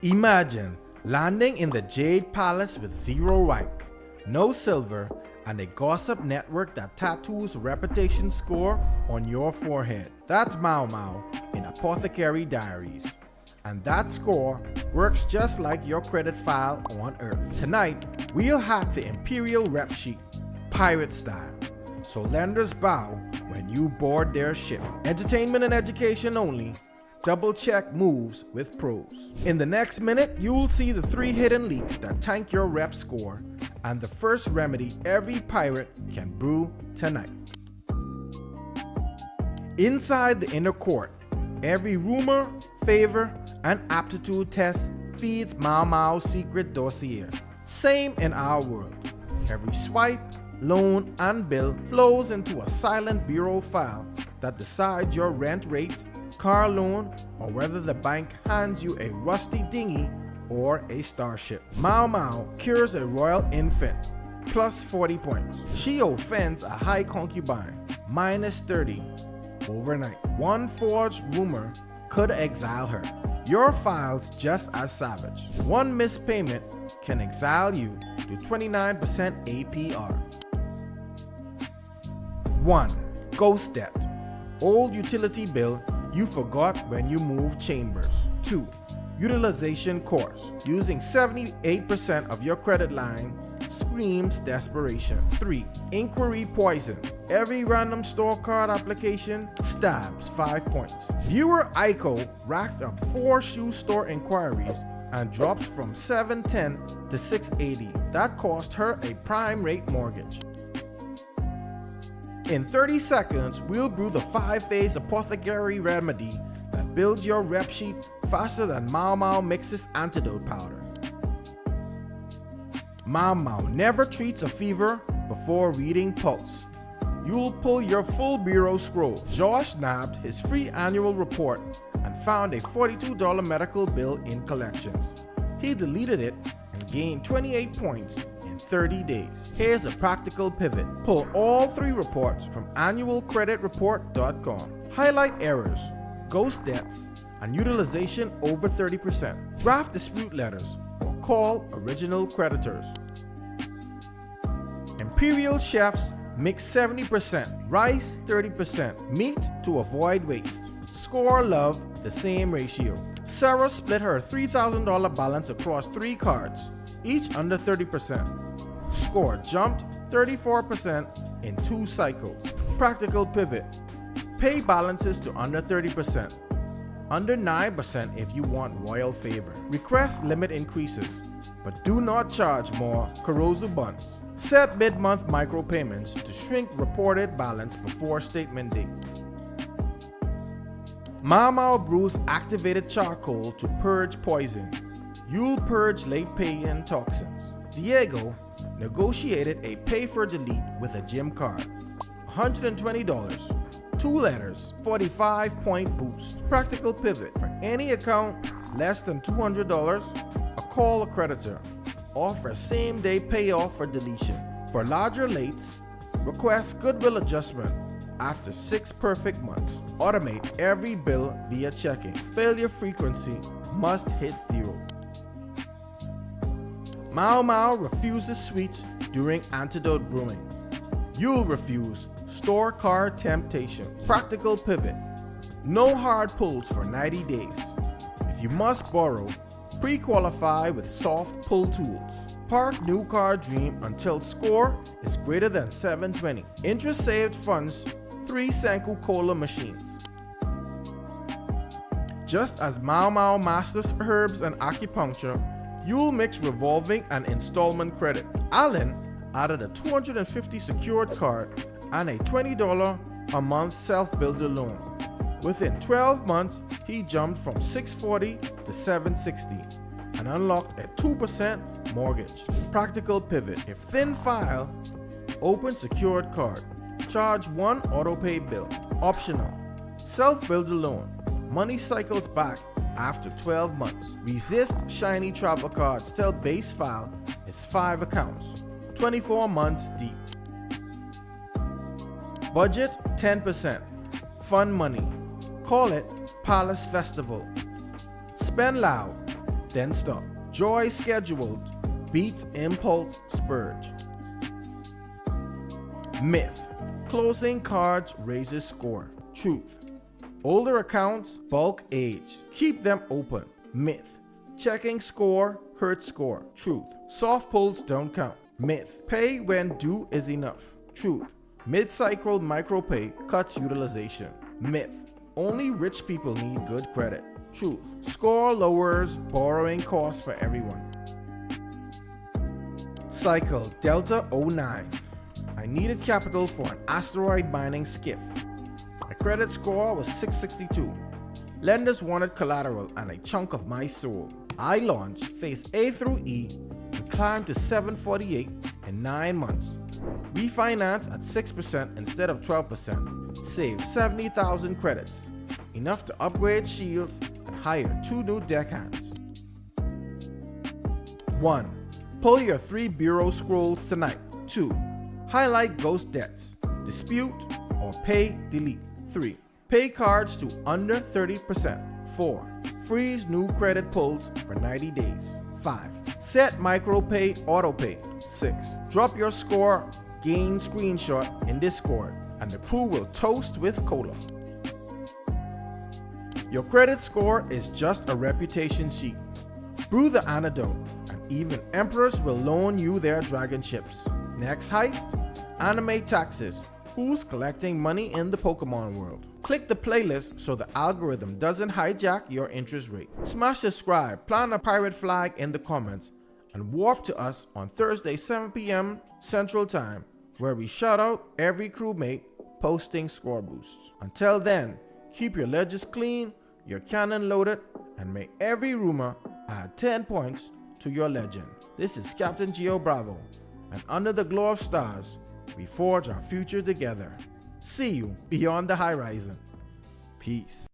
Imagine landing in the Jade Palace with zero rank, no silver, and a gossip network that tattoos a reputation score on your forehead. That's Mau Mau in Apothecary Diaries. And that score works just like your credit file on Earth. Tonight, we'll hack the Imperial rep sheet, pirate style, so lenders bow when you board their ship. Entertainment and education only. Double check moves with pros. In the next minute, you'll see the 3 hidden leaks that tank your rep score and the first remedy every pirate can brew tonight. Inside the inner court, every rumor, favor, and aptitude test feeds Mau Mau's secret dossier. Same in our world. Every swipe, loan, and bill flows into a silent bureau file that decides your rent rate, car loan, or whether the bank hands you a rusty dinghy or a starship. Mau Mau cures a royal infant, plus 40 points. She offends a high concubine, minus 30 overnight. One forged rumor could exile her. Your file's just as savage. One missed payment can exile you to 29% APR. 1. Ghost debt. Old utility bill you forgot when you moved chambers. 2. Utilization course. Using 78% of your credit line screams desperation. 3. Inquiry poison. Every random store card application stabs 5 points. Viewer Aiko racked up 4 shoe store inquiries and dropped from 710 to 680. That cost her a prime rate mortgage. In 30 seconds, we'll brew the 5-phase Apothecary Remedy that builds your rep sheet faster than Mau Mau mixes antidote powder. Mau Mau never treats a fever before reading pulse. You'll pull your full bureau scroll. Josh nabbed his free annual report and found a $42 medical bill in collections. He deleted it and gained 28 points in 30 days. Here's a practical pivot. Pull all 3 reports from annualcreditreport.com. Highlight errors, ghost debts, and utilization over 30%. Draft dispute letters or call original creditors. Imperial chefs mix 70%, rice 30%, meat to avoid waste. Score love the same ratio. Sarah split her $3,000 balance across 3 cards, each under 30%. Score jumped 34% in 2 cycles. Practical pivot. Pay balances to under 30%. Under 9% if you want royal favor. Request limit increases, but do not charge more corrosive buns. Set mid-month micropayments to shrink reported balance before statement date. Mau Mau brews activated charcoal to purge poison. You'll purge late paying toxins. Diego negotiated a pay for delete with a gym card. $120. 2 letters, 45-point boost. Practical pivot. For any account less than $200, a call a creditor. Offer same-day payoff for deletion. For larger lates, request goodwill adjustment after 6 perfect months. Automate every bill via checking. Failure frequency must hit 0. Mau Mau refuses sweets during antidote brewing. You'll refuse store card temptation. Practical pivot. No hard pulls for 90 days. If you must borrow, pre-qualify with soft pull tools. Park new car dream until score is greater than 720. Interest saved funds 3 Senku Cola machines. Just as Mau Mau masters herbs and acupuncture, you'll mix revolving and installment credit. Alan added a $250 secured card and a $20 a month self-builder loan. Within 12 months, he jumped from $640 to $760 and unlocked a 2% mortgage. Practical pivot. If thin file, open secured card. Charge 1 autopay bill. Optional. Self-builder loan. Money cycles back after 12 months. Resist shiny travel cards till base file is 5 accounts. 24 months deep. Budget 10%. Fun money. Call it Palace Festival. Spend loud. then stop. Joy scheduled beats impulse splurge. Myth. Closing cards raises score. Truth. Older accounts bulk age. Keep them open. Myth. Checking score hurts score. Truth. Soft pulls don't count. Myth. Pay when due is enough. Truth. Mid-cycle micropay cuts utilization. Myth. Only rich people need good credit. Truth. Score lowers borrowing costs for everyone. Cycle Delta 09. I needed capital for an asteroid mining skiff. My credit score was 662. Lenders wanted collateral and a chunk of my soul. I launched phase A through E and climbed to 748 in 9 months. Refinance at 6% instead of 12%. Saved 70,000 credits. Enough to upgrade shields and hire 2 new deckhands. 1. Pull your 3 bureau scrolls tonight. 2. Highlight ghost debts. Dispute or pay delete. 3. Pay cards to under 30%. 4. Freeze new credit pulls for 90 days. 5. Set micropay autopay. 6. Drop your score, gain screenshot in Discord, and the crew will toast with cola. Your credit score is just a reputation sheet. Brew the antidote, and even emperors will loan you their dragon ships. Next heist? Anime taxes. Who's collecting money in the Pokemon world? Click the playlist so the algorithm doesn't hijack your interest rate. Smash subscribe, plant a pirate flag in the comments, and warp to us on Thursday 7 p.m. Central Time, where we shout out every crewmate posting score boosts. Until then, keep your ledgers clean, your cannon loaded, and may every rumor add 10 points to your legend. This is Captain Geo Bravo, and under the glow of stars, we forge our future together. See you beyond the horizon. Peace.